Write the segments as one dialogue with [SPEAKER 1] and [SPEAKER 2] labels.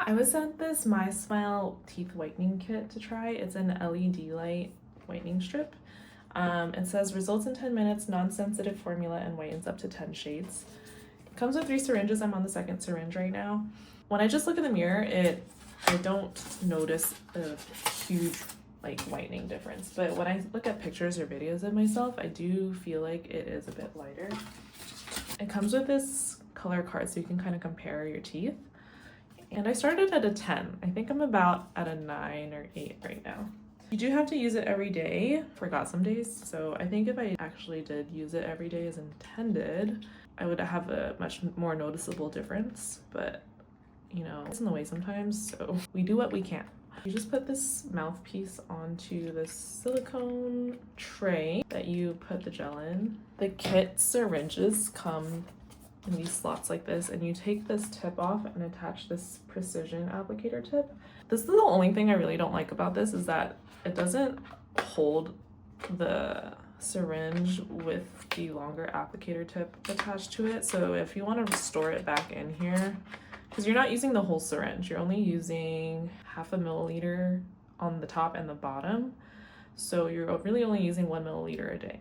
[SPEAKER 1] I was sent this MySmile Teeth Whitening Kit to try. It's an LED light whitening strip. It says results in 10 minutes, non-sensitive formula, and whitens up to 10 shades. It comes with 3 syringes. I'm on the 2nd syringe right now. When I just look in the mirror, I don't notice a huge whitening difference, but when I look at pictures or videos of myself, I do feel like it is a bit lighter. It comes with this color card so you can kind of compare your teeth. And I started at a 10. I think I'm about at a 9 or 8 right now. You do have to use it every day. Forgot some days. So I think if I actually did use it every day as intended, I would have a much more noticeable difference. But you know, it's in the way sometimes, so we do what we can. You just put this mouthpiece onto this silicone tray that you put the gel in. The kit syringes come in these slots like this, and you take this tip off and attach this precision applicator tip. This is the only thing I really don't like about this, is that it doesn't hold the syringe with the longer applicator tip attached to it. So if you want to store it back in here, because you're not using the whole syringe, you're only using 0.5 milliliter on the top and the bottom. So you're really only using 1 milliliter a day.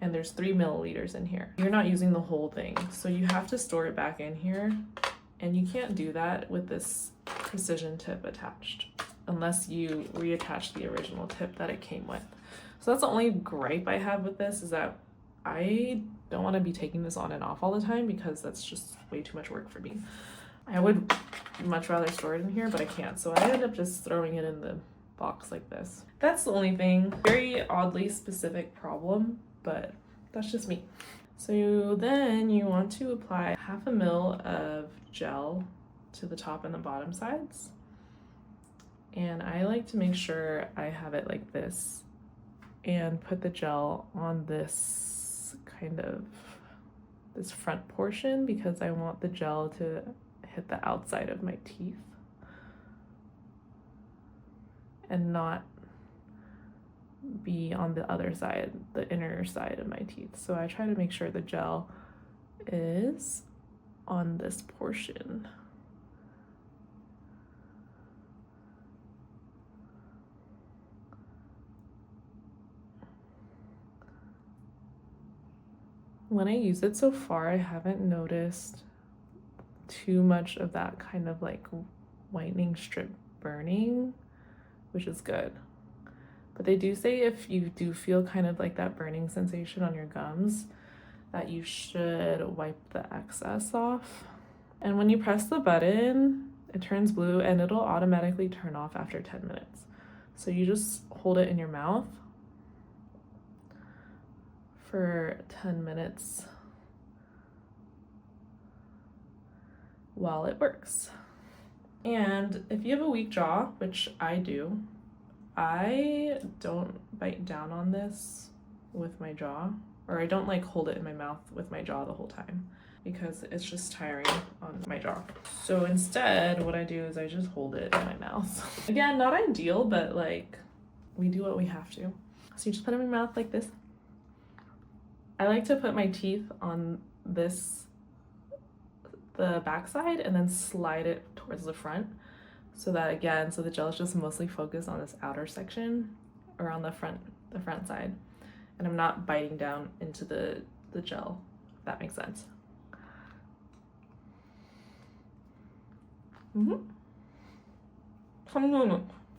[SPEAKER 1] And there's 3 milliliters in here. You're not using the whole thing. So you have to store it back in here. And you can't do that with this precision tip attached unless you reattach the original tip that it came with. So that's the only gripe I have with this, is that I don't want to be taking this on and off all the time because that's just way too much work for me. I would much rather store it in here, but I can't. So I end up just throwing it in the box like this. That's the only thing. Very oddly specific problem, but that's just me. So then you want to apply 0.5 ml of gel to the top and the bottom sides. And I like to make sure I have it like this and put the gel on this kind of this front portion because I want the gel to hit the outside of my teeth and not be on the other side, the inner side of my teeth. So I try to make sure the gel is on this portion. When I use it so far, I haven't noticed too much of that kind of whitening strip burning, which is good. But they do say if you do feel kind of that burning sensation on your gums, that you should wipe the excess off. And when you press the button, it turns blue and it'll automatically turn off after 10 minutes. So you just hold it in your mouth for 10 minutes while it works. And if you have a weak jaw, which I do, I don't bite down on this with my jaw, or I don't hold it in my mouth with my jaw the whole time because it's just tiring on my jaw. So instead, what I do is I just hold it in my mouth. Again, not ideal, but we do what we have to. So you just put it in my mouth like this. I like to put my teeth on the back side and then slide it towards the front, so that so the gel is just mostly focused on this outer section or on the front side, and I'm not biting down into the gel, if that makes sense.